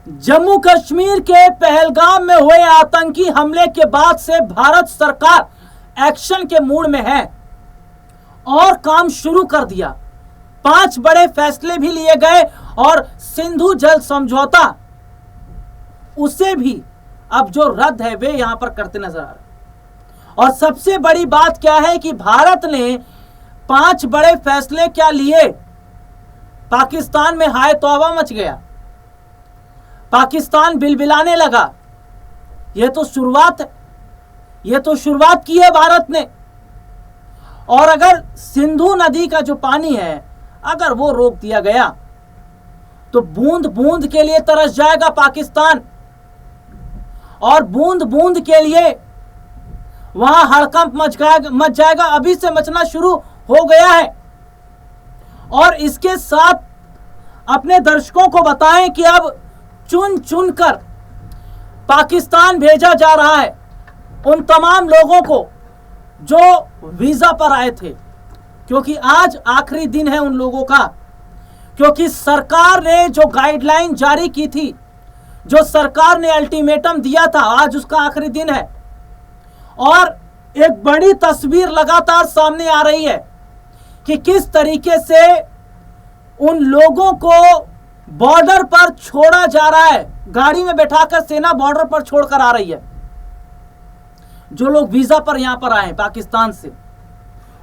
जम्मू कश्मीर के पहलगाम में हुए आतंकी हमले के बाद से भारत सरकार एक्शन के मूड में है और काम शुरू कर दिया। 5 बड़े फैसले भी लिए गए और सिंधु जल समझौता उसे भी अब जो रद्द है वे यहां पर करते नजर आ रहे। और सबसे बड़ी बात क्या है कि भारत ने 5 बड़े फैसले क्या लिए, पाकिस्तान में हाय तौबा मच गया, पाकिस्तान बिलबिलाने लगा। यह तो शुरुआत है, यह तो शुरुआत की है भारत ने। और अगर सिंधु नदी का जो पानी है अगर वो रोक दिया गया तो बूंद बूंद के लिए तरस जाएगा पाकिस्तान, और बूंद बूंद के लिए वहां हड़कंप मच जाएगा, अभी से मचना शुरू हो गया है। और इसके साथ अपने दर्शकों को बताएं कि अब चुन चुन कर पाकिस्तान भेजा जा रहा है उन तमाम लोगों को जो वीजा पर आए थे, क्योंकि आज आखिरी दिन है उन लोगों का। क्योंकि सरकार ने जो गाइडलाइन जारी की थी, जो सरकार ने अल्टीमेटम दिया था, आज उसका आखिरी दिन है। और एक बड़ी तस्वीर लगातार सामने आ रही है कि किस तरीके से उन लोगों को बॉर्डर पर छोड़ा जा रहा है, गाड़ी में बैठाकर सेना बॉर्डर पर छोड़कर आ रही है, जो लोग वीजा पर यहां पर आए पाकिस्तान से।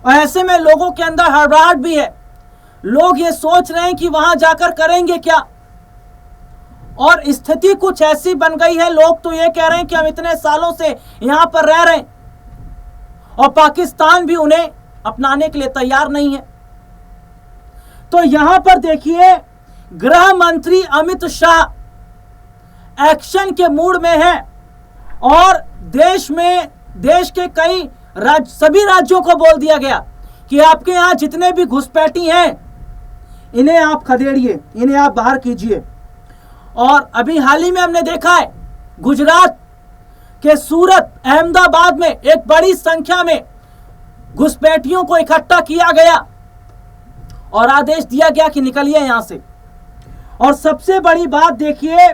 और ऐसे में लोगों के अंदर हड़बड़ाहट भी है, लोग ये सोच रहे हैं कि वहां जाकर करेंगे क्या। और स्थिति कुछ ऐसी बन गई है, लोग तो ये कह रहे हैं कि हम इतने सालों से यहां पर रह रहे हैं और पाकिस्तान भी उन्हें अपनाने के लिए तैयार नहीं है। तो यहां पर देखिए, गृह मंत्री अमित शाह एक्शन के मूड में है और देश के कई सभी राज्यों को बोल दिया गया कि आपके यहां जितने भी घुसपैठी हैं इन्हें आप खदेड़िए, इन्हें आप बाहर कीजिए। और अभी हाल ही में हमने देखा है गुजरात के सूरत, अहमदाबाद में एक बड़ी संख्या में घुसपैठियों को इकट्ठा किया गया और आदेश दिया गया कि निकलिए यहां से। और सबसे बड़ी बात देखिए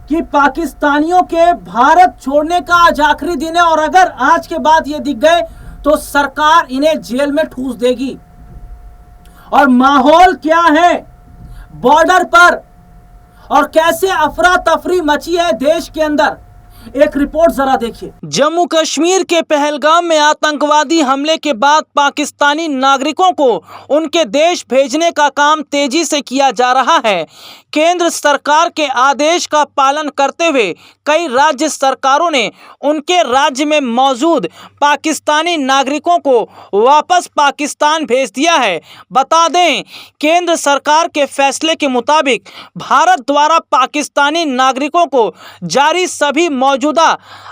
कि पाकिस्तानियों के भारत छोड़ने का आज आखिरी दिन है और अगर आज के बाद ये दिख गए तो सरकार इन्हें जेल में ठूस देगी। और माहौल क्या है बॉर्डर पर और कैसे अफरा तफरी मची है देश के अंदर, एक रिपोर्ट जरा देखिए। जम्मू कश्मीर के पहलगाम में आतंकवादी हमले के बाद पाकिस्तानी नागरिकों को उनके देश भेजने का काम तेजी से किया जा रहा है। केंद्र सरकार के आदेश का पालन करते हुए कई राज्य सरकारों ने उनके राज्य में मौजूद पाकिस्तानी नागरिकों को वापस पाकिस्तान भेज दिया है। बता दें, केंद्र सरकार के फैसले के मुताबिक भारत द्वारा पाकिस्तानी नागरिकों को जारी सभी मौजूदा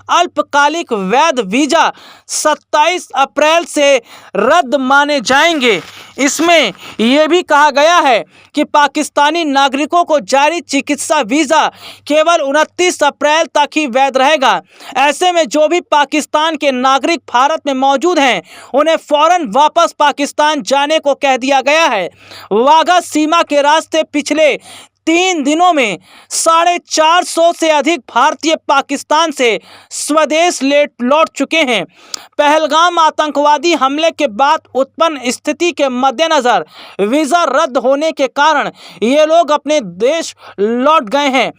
अल्पकालिक वैध वीजा 27 अप्रैल से रद्द माने जाएंगे। इसमें यह भी कहा गया है कि पाकिस्तानी नागरिकों को जारी चिकित्सा वीजा केवल 29 अप्रैल तक ही वैध रहेगा। ऐसे में जो भी पाकिस्तान के नागरिक भारत में मौजूद हैं उन्हें फौरन वापस पाकिस्तान जाने को कह दिया गया है। वाघा सीमा के रास्ते पिछले 3 दिनों में 450 से अधिक भारतीय पाकिस्तान से स्वदेश लौट चुके हैं। पहलगाम आतंकवादी हमले के बाद उत्पन्न स्थिति के मद्देनजर वीज़ा रद्द होने के कारण ये लोग अपने देश लौट गए हैं।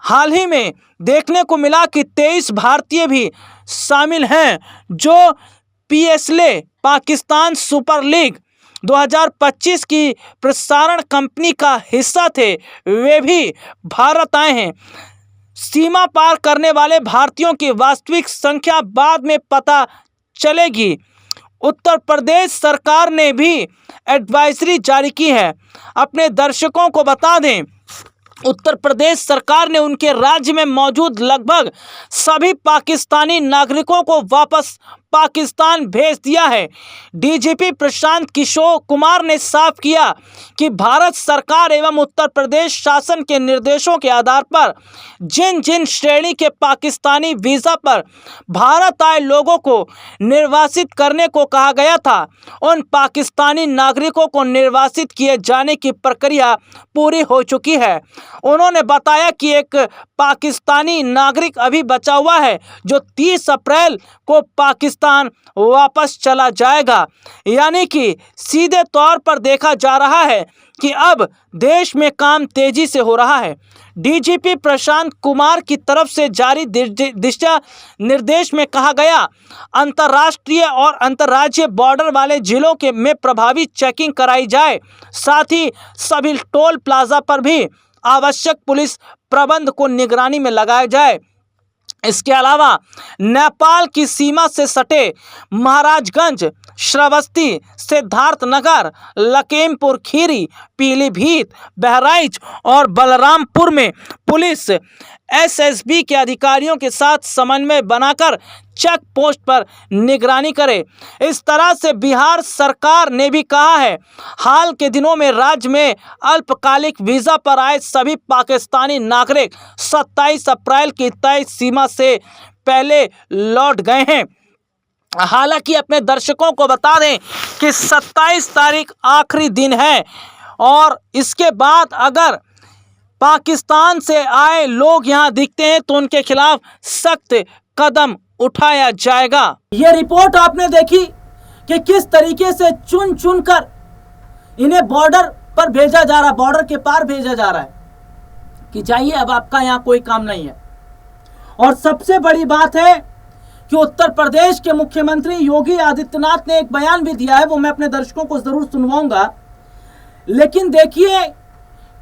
हाल ही में देखने को मिला कि 23 भारतीय भी शामिल हैं जो PSLA पाकिस्तान सुपर लीग 2025 की प्रसारण कंपनी का हिस्सा थे, वे भी भारत आए हैं। सीमा पार करने वाले भारतीयों की वास्तविक संख्या बाद में पता चलेगी। उत्तर प्रदेश सरकार ने भी एडवाइजरी जारी की है। अपने दर्शकों को बता दें, उत्तर प्रदेश सरकार ने उनके राज्य में मौजूद लगभग सभी पाकिस्तानी नागरिकों को वापस पाकिस्तान भेज दिया है। डीजीपी प्रशांत किशोर कुमार ने साफ किया कि भारत सरकार एवं उत्तर प्रदेश शासन के निर्देशों के आधार पर जिन जिन श्रेणी के पाकिस्तानी वीजा पर भारत आए लोगों को निर्वासित करने को कहा गया था, उन पाकिस्तानी नागरिकों को निर्वासित किए जाने की प्रक्रिया पूरी हो चुकी है। उन्होंने बताया कि एक पाकिस्तानी नागरिक अभी बचा हुआ है जो 30 अप्रैल को पाकिस्तान वापस चला जाएगा। यानी कि सीधे तौर पर देखा जा रहा है कि अब देश में काम तेजी से हो रहा है। डीजीपी प्रशांत कुमार की तरफ से जारी दिशा निर्देश में कहा गया, अंतर्राष्ट्रीय और अंतर्राज्यीय बॉर्डर वाले जिलों के में प्रभावी चेकिंग कराई जाए। साथ ही सभी टोल प्लाजा पर भी आवश्यक पुलिस प्रबंध को निगरानी में लगाया जाए। इसके अलावा नेपाल की सीमा से सटे महाराजगंज, श्रावस्ती, सिद्धार्थनगर, लखीमपुर खीरी, पीलीभीत, बहराइच और बलरामपुर में पुलिस एसएसबी के अधिकारियों के साथ समन्वय बनाकर चेक पोस्ट पर निगरानी करे। इस तरह से बिहार सरकार ने भी कहा है, हाल के दिनों में राज्य में अल्पकालिक वीजा पर आए सभी पाकिस्तानी नागरिक 27 अप्रैल की तय सीमा से पहले लौट गए हैं। हालांकि अपने दर्शकों को बता दें कि 27 तारीख आखिरी दिन है और इसके बाद अगर पाकिस्तान से आए लोग यहां दिखते हैं तो उनके खिलाफ सख्त कदम उठाया जाएगा। ये रिपोर्ट आपने देखी कि किस तरीके से चुन चुन कर इन्हें बॉर्डर पर भेजा जा रहा है, बॉर्डर के पार भेजा जा रहा है कि जाइए, अब आपका यहां कोई काम नहीं है। और सबसे बड़ी बात है कि उत्तर प्रदेश के मुख्यमंत्री योगी आदित्यनाथ ने एक बयान भी दिया है, वो मैं अपने दर्शकों को जरूर सुनवाऊंगा। लेकिन देखिए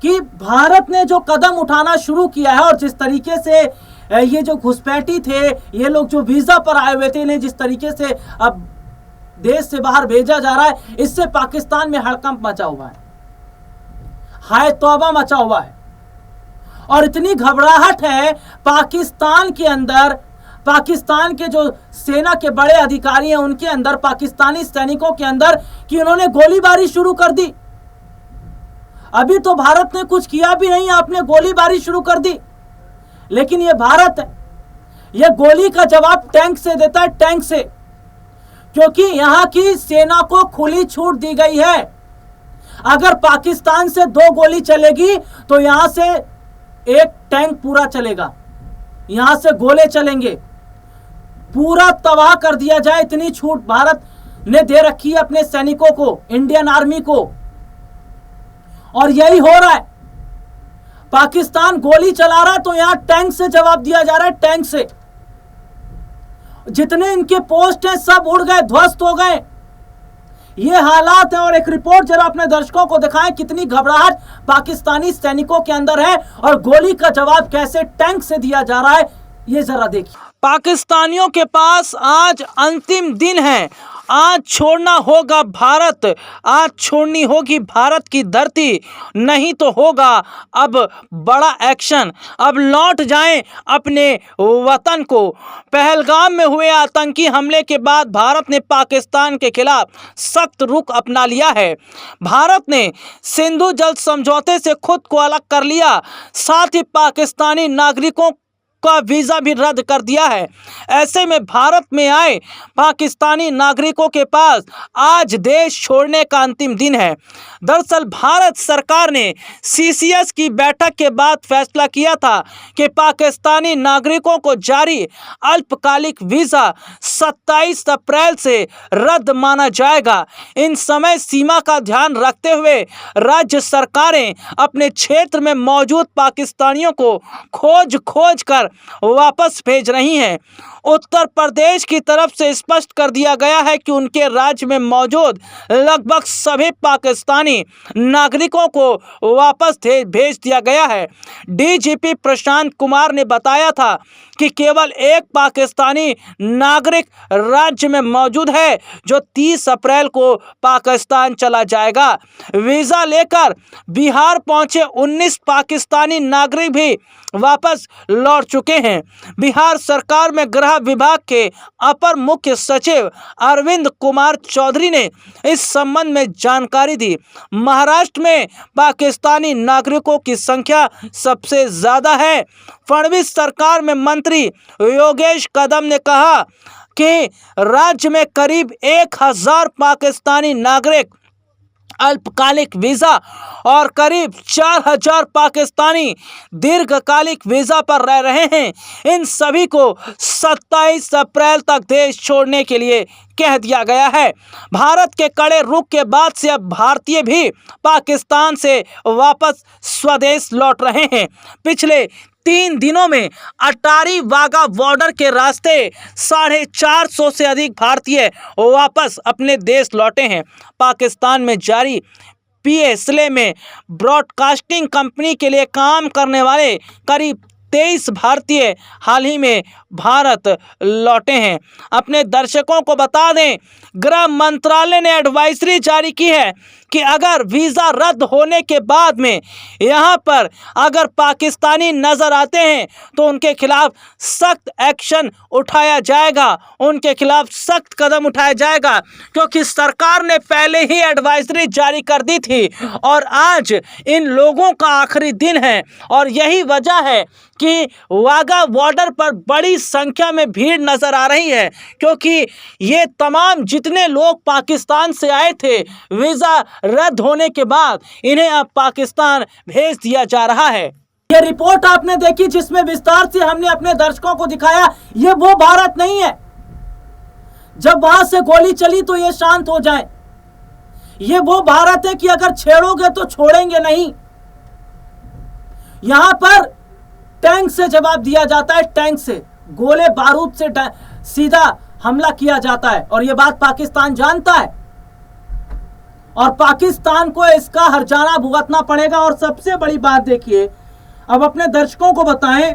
कि भारत ने जो कदम उठाना शुरू किया है और जिस तरीके से ये जो घुसपैठी थे, ये लोग जो वीजा पर आए हुए थे, इन्हें जिस तरीके से अब देश से बाहर भेजा जा रहा है, इससे पाकिस्तान में हड़कंप मचा हुआ है, हाय तौबा मचा हुआ है। और इतनी घबराहट है पाकिस्तान के अंदर, पाकिस्तान के जो सेना के बड़े अधिकारी हैं उनके अंदर, पाकिस्तानी सैनिकों के अंदर, कि उन्होंने गोलीबारी शुरू कर दी। अभी तो भारत ने कुछ किया भी नहीं, आपने गोलीबारी शुरू कर दी। लेकिन ये भारत है, ये गोली का जवाब टैंक से देता है, टैंक से, क्योंकि यहां की सेना को खुली छूट दी गई है। अगर पाकिस्तान से 2 गोली चलेगी तो यहां से एक टैंक पूरा चलेगा, यहां से गोले चलेंगे, पूरा तबाह कर दिया जाए। इतनी छूट भारत ने दे रखी है अपने सैनिकों को, इंडियन आर्मी को, और यही हो रहा है। पाकिस्तान गोली चला रहा है तो यहां टैंक से जवाब दिया जा रहा है, टैंक से। जितने इनके पोस्ट हैं सब उड़ गए, ध्वस्त हो गए। ये हालात है। और एक रिपोर्ट जरा अपने दर्शकों को दिखाएं, कितनी घबराहट पाकिस्तानी सैनिकों के अंदर है और गोली का जवाब कैसे टैंक से दिया जा रहा है, ये जरा देखिए। पाकिस्तानियों के पास आज अंतिम दिन है, आज छोड़ना होगा भारत, आज छोड़नी होगी भारत की धरती, नहीं तो होगा अब बड़ा एक्शन। अब लौट जाएं अपने वतन को। पहलगाम में हुए आतंकी हमले के बाद भारत ने पाकिस्तान के खिलाफ सख्त रुख अपना लिया है। भारत ने सिंधु जल समझौते से खुद को अलग कर लिया, साथ ही पाकिस्तानी नागरिकों का वीजा भी रद्द कर दिया है। ऐसे में भारत में आए पाकिस्तानी नागरिकों के पास आज देश छोड़ने का अंतिम दिन है। दरअसल भारत सरकार ने सीसीएस की बैठक के बाद फैसला किया था कि पाकिस्तानी नागरिकों को जारी अल्पकालिक वीजा 27 अप्रैल से रद्द माना जाएगा। इन समय सीमा का ध्यान रखते हुए राज्य सरकारें अपने क्षेत्र में मौजूद पाकिस्तानियों को खोज कर वापस भेज रही हैं। उत्तर प्रदेश की तरफ से स्पष्ट कर दिया गया है कि उनके राज्य में मौजूद लगभग सभी पाकिस्तानी नागरिकों को वापस भेज दिया गया है। डीजीपी प्रशांत कुमार ने बताया था कि केवल एक पाकिस्तानी नागरिक राज्य में मौजूद है जो 30 अप्रैल को पाकिस्तान चला जाएगा। वीजा लेकर बिहार पहुंचे 19 पाकिस्तानी नागरिक भी वापस लौट चुके चुके हैं। बिहार सरकार में गृह विभाग के अपर मुख्य सचिव अरविंद कुमार चौधरी ने इस संबंध में जानकारी दी। महाराष्ट्र में पाकिस्तानी नागरिकों की संख्या सबसे ज्यादा है। फडणवीस सरकार में मंत्री योगेश कदम ने कहा कि राज्य में करीब 1000 पाकिस्तानी नागरिक अल्पकालिक वीजा और करीब 4000 पाकिस्तानी दीर्घकालिक वीजा पर रह रहे हैं। इन सभी को 27 अप्रैल तक देश छोड़ने के लिए कह दिया गया है। भारत के कड़े रुख के बाद से अब भारतीय भी पाकिस्तान से वापस स्वदेश लौट रहे हैं। पिछले 3 दिनों में अटारी वाघा बॉर्डर के रास्ते 450 से अधिक भारतीय वापस अपने देश लौटे हैं। पाकिस्तान में जारी पीएसएल में ब्रॉडकास्टिंग कंपनी के लिए काम करने वाले करीब 23 भारतीय हाल ही में भारत लौटे हैं। अपने दर्शकों को बता दें, गृह मंत्रालय ने एडवाइजरी जारी की है कि अगर वीज़ा रद्द होने के बाद में यहाँ पर अगर पाकिस्तानी नज़र आते हैं तो उनके खिलाफ सख्त एक्शन उठाया जाएगा, उनके खिलाफ सख्त कदम उठाया जाएगा, क्योंकि सरकार ने पहले ही एडवाइजरी जारी कर दी थी और आज इन लोगों का आखिरी दिन है। और यही वजह है कि वाघा बॉर्डर पर बड़ी संख्या में भीड़ नजर आ रही है, क्योंकि ये तमाम जितने लोग पाकिस्तान से आए थे वीज़ा रद्द होने के बाद इन्हें अब पाकिस्तान भेज दिया जा रहा है। ये रिपोर्ट आपने देखी जिसमें विस्तार से हमने अपने दर्शकों को दिखाया, ये वो भारत नहीं है जब वहां से गोली चली तो ये शांत हो जाए। ये वो भारत है कि अगर छेड़ोगे तो छोड़ेंगे नहीं। यहां पर टैंक से जवाब दिया जाता है, टैंक से, गोले बारूद से सीधा हमला किया जाता है और यह बात पाकिस्तान जानता है और पाकिस्तान को इसका हर्जाना भुगतना पड़ेगा। और सबसे बड़ी बात देखिए, अब अपने दर्शकों को बताएं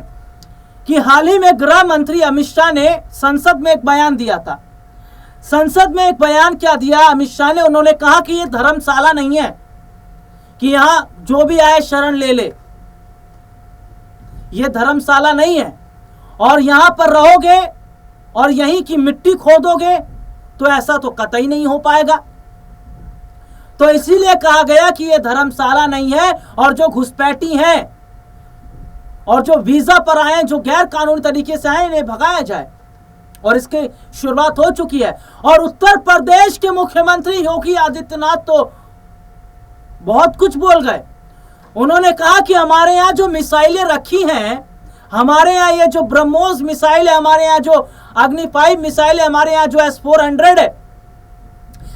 कि हाल ही में गृह मंत्री अमित शाह ने संसद में एक बयान दिया था। संसद में एक बयान क्या दिया अमित शाह ने? उन्होंने कहा कि यह धर्मशाला नहीं है कि यहां जो भी आए शरण ले ले। यह धर्मशाला नहीं है और यहां पर रहोगे और यहीं की मिट्टी खोदोगे तो ऐसा तो कतई नहीं हो पाएगा। तो इसीलिए कहा गया कि यह धर्मशाला नहीं है और जो घुसपैठी हैं और जो वीजा पर आए, जो गैर कानूनी तरीके से आए, इन्हें भगाया जाए। और इसकी शुरुआत हो चुकी है। और उत्तर प्रदेश के मुख्यमंत्री योगी आदित्यनाथ तो बहुत कुछ बोल गए। उन्होंने कहा कि हमारे यहाँ जो मिसाइलें रखी हैं, हमारे यहाँ ये जो ब्रह्मोस मिसाइल है, हमारे यहाँ जो अग्नि 5 मिसाइल है, हमारे यहाँ जो S-400 है,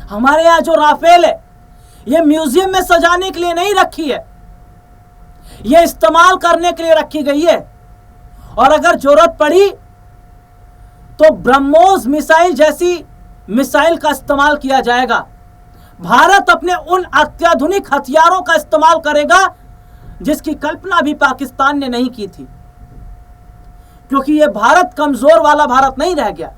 हमारे यहाँ जो राफेल है, ये म्यूजियम में सजाने के लिए नहीं रखी है, ये इस्तेमाल करने के लिए रखी गई है। और अगर जरूरत पड़ी तो ब्रह्मोस मिसाइल जैसी मिसाइल का इस्तेमाल किया जाएगा। भारत अपने उन अत्याधुनिक हथियारों का इस्तेमाल करेगा जिसकी कल्पना भी पाकिस्तान ने नहीं की थी, क्योंकि यह भारत कमजोर वाला भारत नहीं रह गया।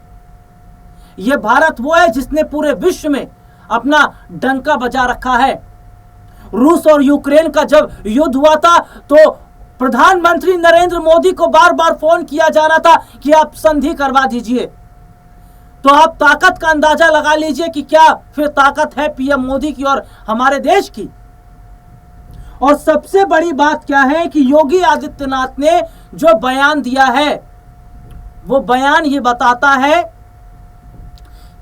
यह भारत वो है जिसने पूरे विश्व में अपना डंका बजा रखा है। रूस और यूक्रेन का जब युद्ध हुआ था तो प्रधानमंत्री नरेंद्र मोदी को बार बार फोन किया जा रहा था कि आप संधि करवा दीजिए। तो आप ताकत का अंदाजा लगा लीजिए कि क्या फिर ताकत है पीएम मोदी की और हमारे देश की। और सबसे बड़ी बात क्या है कि योगी आदित्यनाथ ने जो बयान दिया है, वो बयान ये बताता है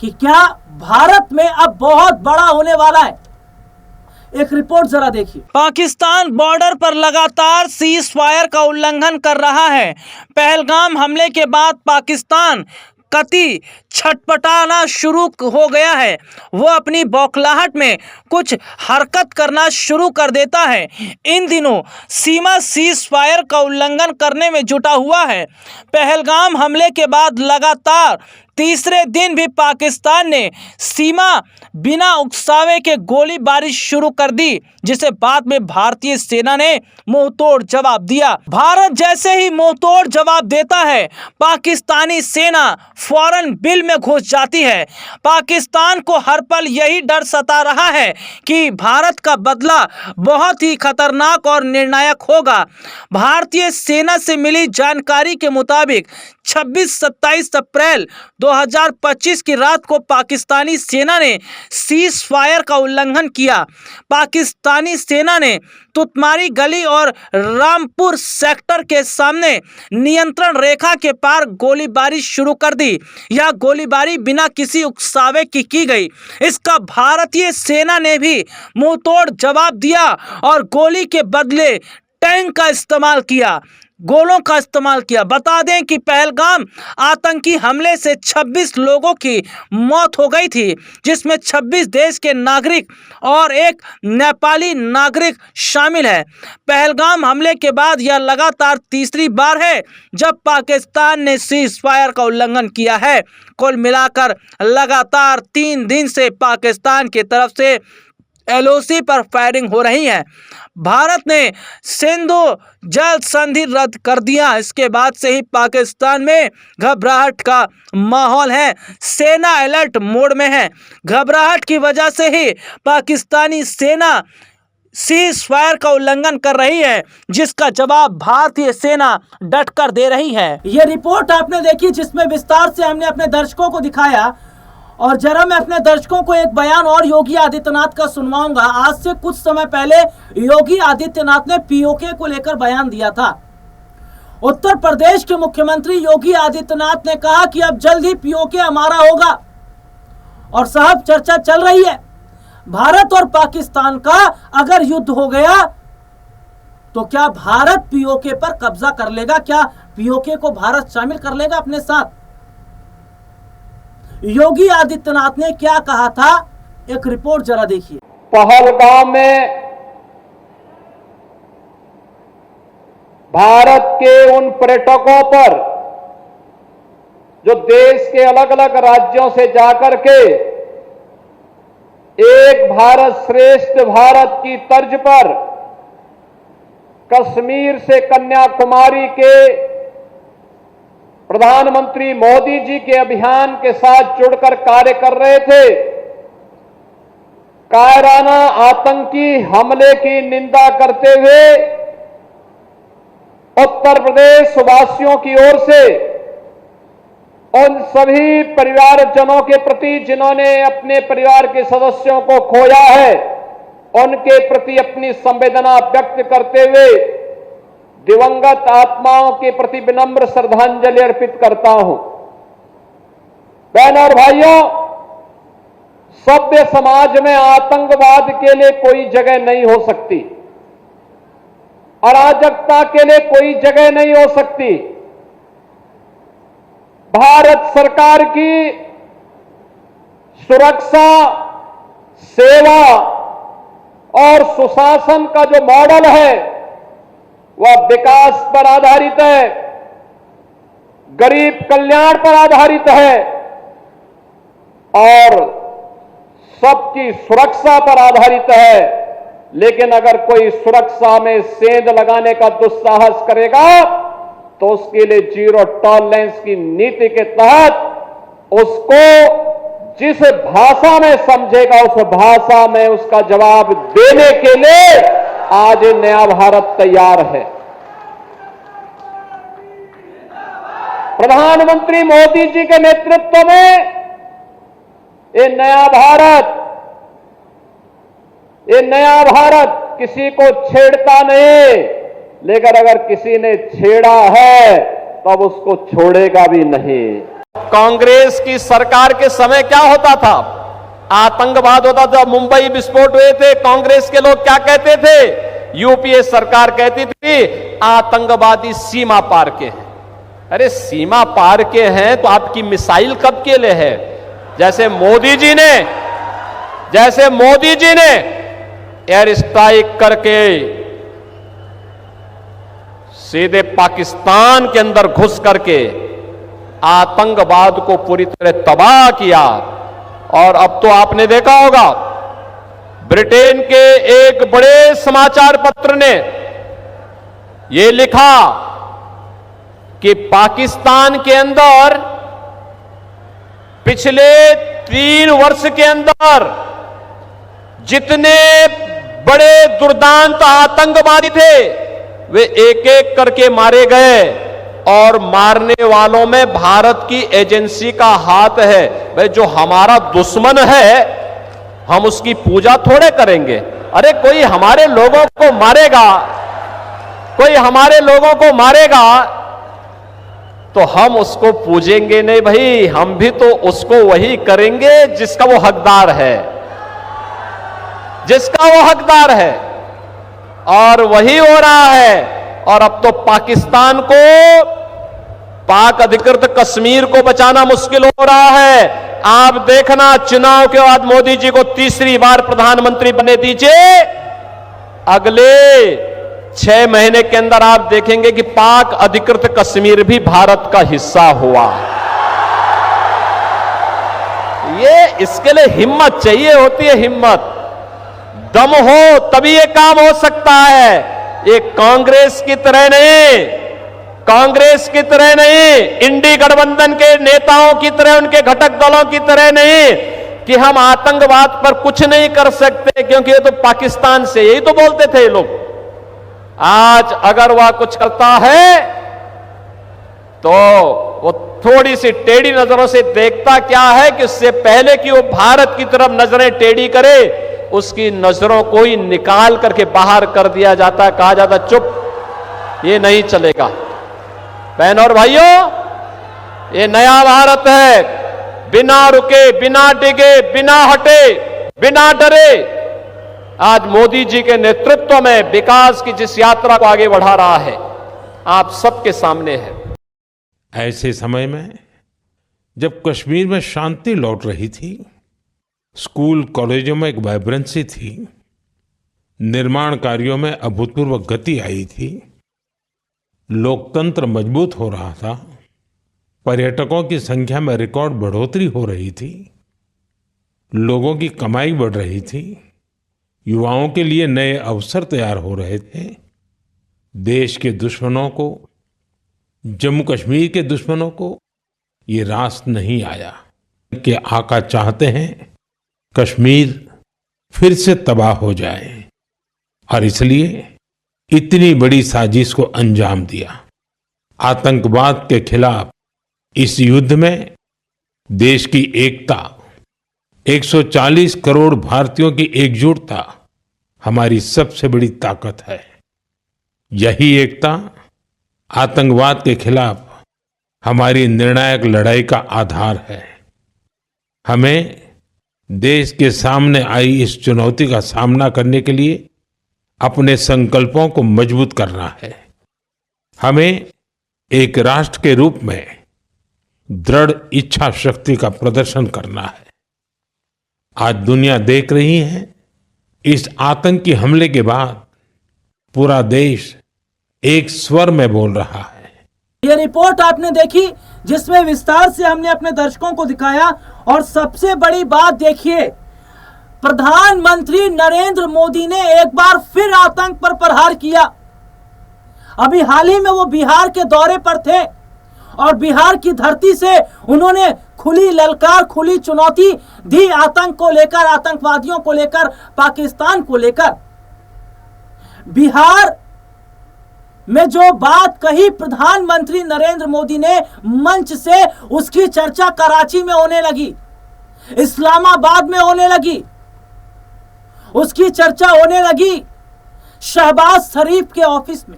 कि क्या भारत में अब बहुत बड़ा होने वाला है। एक रिपोर्ट जरा देखिए। पाकिस्तान बॉर्डर पर लगातार सीज फायर का उल्लंघन कर रहा है। पहलगाम हमले के बाद पाकिस्तान कति छटपटाना शुरू हो गया है। वो अपनी बौखलाहट में कुछ हरकत करना शुरू कर देता है। इन दिनों सीमा सीज फायर का उल्लंघन करने में जुटा हुआ है। पहलगाम हमले के बाद लगातार तीसरे दिन भी पाकिस्तान ने सीमा बिना उकसावे के गोलीबारी शुरू कर दी, जिसे बाद में भारतीय सेना ने मुंहतोड़ जवाब दिया। भारत जैसे ही मुंहतोड़ जवाब देता है, पाकिस्तानी सेना फौरन बिल में घुस जाती है। पाकिस्तान को हर पल यही डर सता रहा है कि भारत का बदला बहुत ही खतरनाक और निर्णायक होगा। भारतीय सेना से मिली जानकारी के मुताबिक 26-27 अप्रैल 2025 की रात को पाकिस्तानी सेना ने सीज फायर का उल्लंघन किया। पाकिस्तानी सेना ने तुतमारी गली और रामपुर सेक्टर के सामने नियंत्रण रेखा के पार गोलीबारी शुरू कर दी। यह गोलीबारी बिना किसी उकसावे की गई। इसका भारतीय सेना ने भी मुंहतोड़ जवाब दिया और गोली के बदले टैंक का इस्तेमाल किया, गोलों का इस्तेमाल किया। बता दें कि पहलगाम आतंकी हमले से 26 लोगों की मौत हो गई थी, जिसमें 26 देश के नागरिक और एक नेपाली नागरिक शामिल है। पहलगाम हमले के बाद यह लगातार तीसरी बार है जब पाकिस्तान ने सीज फायर का उल्लंघन किया है। कुल मिलाकर लगातार 3 दिन से पाकिस्तान की तरफ से LOC पर फायरिंग हो रही है। भारत ने सिंधु जल संधि रद्द कर दिया। इसके बाद से ही पाकिस्तान में घबराहट का माहौल है। सेना अलर्ट मोड में है। घबराहट की वजह से ही पाकिस्तानी सेना सीज फायर का उल्लंघन कर रही है, जिसका जवाब भारतीय सेना डटकर दे रही है। यह रिपोर्ट आपने देखी, जिसमें विस्तार से हमने अपने दर्शकों को दिखाया। और जरा मैं अपने दर्शकों को एक बयान और योगी आदित्यनाथ का सुनवाऊंगा। आज से कुछ समय पहले योगी आदित्यनाथ ने POK को लेकर बयान दिया था। उत्तर प्रदेश के मुख्यमंत्री योगी आदित्यनाथ ने कहा कि अब जल्द ही POK हमारा होगा। और साहब, चर्चा चल रही है भारत और पाकिस्तान का अगर युद्ध हो गया तो क्या भारत POK पर कब्जा कर लेगा? क्या POK को भारत शामिल कर लेगा अपने साथ? योगी आदित्यनाथ ने क्या कहा था, एक रिपोर्ट जरा देखिए। पहलगाम में भारत के उन पर्यटकों पर जो देश के अलग अलग राज्यों से जाकर के एक भारत श्रेष्ठ भारत की तर्ज पर कश्मीर से कन्याकुमारी के प्रधानमंत्री मोदी जी के अभियान के साथ जुड़कर कार्य कर रहे थे, कायराना आतंकी हमले की निंदा करते हुए उत्तर प्रदेश वासियों की ओर से उन सभी परिवारजनों के प्रति जिन्होंने अपने परिवार के सदस्यों को खोया है, उनके प्रति अपनी संवेदना व्यक्त करते हुए दिवंगत आत्माओं के प्रति विनम्र श्रद्धांजलि अर्पित करता हूं। बहनों और भाइयों, सभ्य समाज में आतंकवाद के लिए कोई जगह नहीं हो सकती, अराजकता के लिए कोई जगह नहीं हो सकती। भारत सरकार की सुरक्षा, सेवा और सुशासन का जो मॉडल है वह विकास पर आधारित है, गरीब कल्याण पर आधारित है और सबकी सुरक्षा पर आधारित है। लेकिन अगर कोई सुरक्षा में सेंध लगाने का दुस्साहस करेगा तो उसके लिए जीरो टॉलरेंस की नीति के तहत उसको जिस भाषा में समझेगा उस भाषा में उसका जवाब देने के लिए आज नया भारत तैयार है। प्रधानमंत्री मोदी जी के नेतृत्व में ये नया भारत किसी को छेड़ता नहीं, लेकिन अगर किसी ने छेड़ा है तब उसको छोड़ेगा भी नहीं। कांग्रेस की सरकार के समय क्या होता था? आतंकवाद होता था। मुंबई विस्फोट हुए थे, कांग्रेस के लोग क्या कहते थे? यूपीए सरकार कहती थी आतंकवादी सीमा पार के हैं। अरे सीमा पार के हैं तो आपकी मिसाइल कब के लिए है? जैसे मोदी जी ने एयर स्ट्राइक करके सीधे पाकिस्तान के अंदर घुस करके आतंकवाद को पूरी तरह तबाह किया। और अब तो आपने देखा होगा ब्रिटेन के एक बड़े समाचार पत्र ने यह लिखा कि पाकिस्तान के अंदर पिछले 3 वर्ष के अंदर जितने बड़े दुर्दांत आतंकवादी थे वे एक एक करके मारे गए और मारने वालों में भारत की एजेंसी का हाथ है। भाई जो हमारा दुश्मन है हम उसकी पूजा थोड़े करेंगे। अरे कोई हमारे लोगों को मारेगा, कोई हमारे लोगों को मारेगा तो हम उसको पूजेंगे नहीं भाई, हम भी तो उसको वही करेंगे जिसका वो हकदार है, जिसका वो हकदार है। और वही हो रहा है। और अब तो पाकिस्तान को, पाक अधिकृत कश्मीर को बचाना मुश्किल हो रहा है। आप देखना चुनाव के बाद मोदी जी को तीसरी बार प्रधानमंत्री बनने दीजिए, अगले 6 महीने के अंदर आप देखेंगे कि पाक अधिकृत कश्मीर भी भारत का हिस्सा हुआ। ये इसके लिए हिम्मत चाहिए होती है, हिम्मत, दम हो तभी ये काम हो सकता है। ये कांग्रेस की तरह नहीं, कांग्रेस की तरह नहीं, इंडी गठबंधन के नेताओं की तरह, उनके घटक दलों की तरह नहीं कि हम आतंकवाद पर कुछ नहीं कर सकते क्योंकि ये तो पाकिस्तान से, यही तो बोलते थे ये लोग। आज अगर वह कुछ करता है तो वो थोड़ी सी टेढ़ी नजरों से देखता क्या है कि उससे पहले कि वो भारत की तरफ नजरें टेढ़ी करे, उसकी नजरों को ही निकाल करके बाहर कर दिया जाता है, कहा जाता चुप, ये नहीं चलेगा। बहनों और भाइयों, ये नया भारत है, बिना रुके, बिना डिगे, बिना हटे, बिना डरे आज मोदी जी के नेतृत्व में विकास की जिस यात्रा को आगे बढ़ा रहा है, आप सबके सामने है। ऐसे समय में जब कश्मीर में शांति लौट रही थी, स्कूल कॉलेजों में एक वाइब्रेंसी थी, निर्माण कार्यों में अभूतपूर्व गति आई थी, लोकतंत्र मजबूत हो रहा था, पर्यटकों की संख्या में रिकॉर्ड बढ़ोतरी हो रही थी, लोगों की कमाई बढ़ रही थी, युवाओं के लिए नए अवसर तैयार हो रहे थे। देश के दुश्मनों को, जम्मू कश्मीर के दुश्मनों को ये रास नहीं आया कि आका चाहते हैं कश्मीर फिर से तबाह हो जाए, और इसलिए इतनी बड़ी साजिश को अंजाम दिया। आतंकवाद के खिलाफ इस युद्ध में देश की एकता, 140 करोड़ भारतीयों की एकजुटता हमारी सबसे बड़ी ताकत है। यही एकता आतंकवाद के खिलाफ हमारी निर्णायक लड़ाई का आधार है। हमें देश के सामने आई इस चुनौती का सामना करने के लिए अपने संकल्पों को मजबूत करना है। हमें एक राष्ट्र के रूप में दृढ़ इच्छा शक्ति का प्रदर्शन करना है। आज दुनिया देख रही है, इस आतंकी हमले के बाद पूरा देश एक स्वर में बोल रहा है। ये रिपोर्ट आपने देखी जिसमें विस्तार से हमने अपने दर्शकों को दिखाया, और सबसे बड़ी बात देखिए, प्रधानमंत्री नरेंद्र मोदी ने एक बार फिर आतंक पर प्रहार किया। अभी हाल ही में वो बिहार के दौरे पर थे और बिहार की धरती से उन्होंने खुली ललकार, खुली चुनौती दी आतंक को लेकर, आतंकवादियों को लेकर, पाकिस्तान को लेकर। बिहार में जो बात कही प्रधानमंत्री नरेंद्र मोदी ने मंच से, उसकी चर्चा कराची में होने लगी, इस्लामाबाद में होने लगी, उसकी चर्चा होने लगी शहबाज शरीफ के ऑफिस में।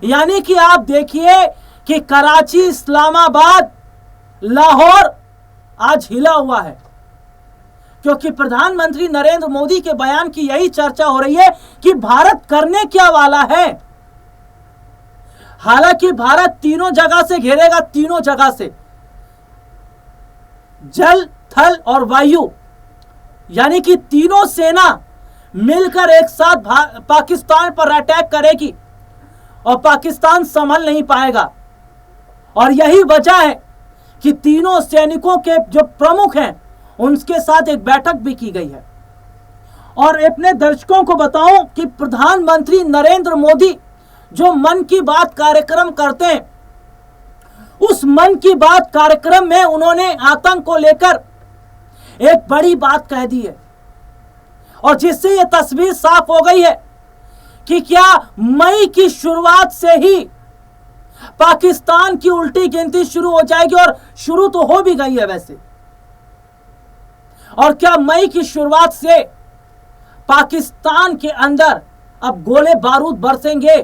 यानी कि आप देखिए कि कराची, इस्लामाबाद, लाहौर आज हिला हुआ है, क्योंकि प्रधानमंत्री नरेंद्र मोदी के बयान की यही चर्चा हो रही है कि भारत करने क्या वाला है। हालांकि भारत तीनों जगह से घेरेगा, तीनों जगह से, जल, थल और वायु, यानी कि तीनों सेना मिलकर एक साथ पाकिस्तान पर अटैक करेगी और पाकिस्तान संभल नहीं पाएगा। और यही वजह है कि तीनों सैनिकों के जो प्रमुख हैं उनके साथ एक बैठक भी की गई है। और अपने दर्शकों को बताऊं कि प्रधानमंत्री नरेंद्र मोदी जो मन की बात कार्यक्रम करते हैं उस मन की बात कार्यक्रम में उन्होंने आतंक को लेकर एक बड़ी बात कह दी है, और जिससे यह तस्वीर साफ हो गई है कि क्या मई की शुरुआत से ही पाकिस्तान की उल्टी गिनती शुरू हो जाएगी, और शुरू तो हो भी गई है वैसे। और क्या मई की शुरुआत से पाकिस्तान के अंदर अब गोले बारूद बरसेंगे?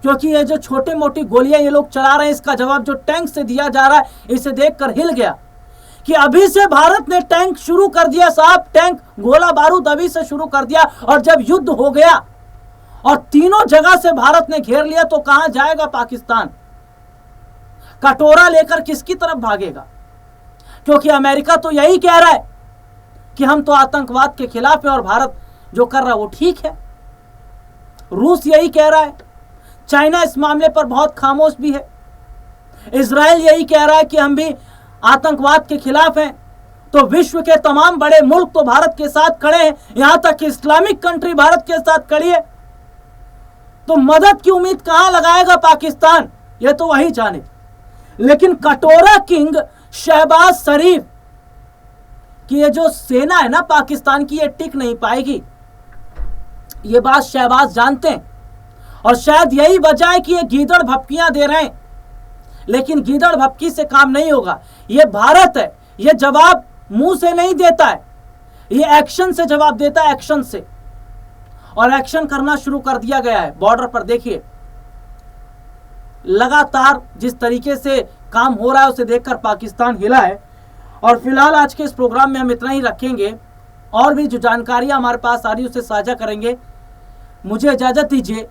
क्योंकि ये जो छोटे मोटी गोलियां ये लोग चला रहे हैं, इसका जवाब जो टैंक से दिया जा रहा है, इसे देखकर हिल गया कि अभी से भारत ने टैंक शुरू कर दिया साहब, टैंक गोला बारूद अभी से शुरू कर दिया। और जब युद्ध हो गया और तीनों जगह से भारत ने घेर लिया तो कहां जाएगा पाकिस्तान? कटोरा लेकर किसकी तरफ भागेगा? क्योंकि अमेरिका तो यही कह रहा है कि हम तो आतंकवाद के खिलाफ है और भारत जो कर रहा है वो ठीक है। रूस यही कह रहा है, चाइना इस मामले पर बहुत खामोश भी है, इजराइल यही कह रहा है कि हम भी आतंकवाद के खिलाफ हैं। तो विश्व के तमाम बड़े मुल्क तो भारत के साथ खड़े हैं, यहां तक कि इस्लामिक कंट्री भारत के साथ खड़ी है। तो मदद की उम्मीद कहां लगाएगा पाकिस्तान, यह तो वही जाने। लेकिन कटोरा किंग शहबाज शरीफ की ये जो सेना है ना पाकिस्तान की, ये टिक नहीं पाएगी। ये बात शहबाज जानते हैं, और शायद यही वजह है कि ये गीदड़ भपकियां दे रहे हैं। लेकिन गीदड़ भपकी से काम नहीं होगा। ये भारत है, ये जवाब मुंह से नहीं देता है, ये एक्शन से जवाब देता है, एक्शन से। और एक्शन करना शुरू कर दिया गया है बॉर्डर पर। देखिए लगातार जिस तरीके से काम हो रहा है उसे देखकर पाकिस्तान हिला है। और फिलहाल आज के इस प्रोग्राम में हम इतना ही रखेंगे, और भी जो जानकारियां हमारे पास आ रही उसे साझा करेंगे। मुझे इजाजत दीजिए।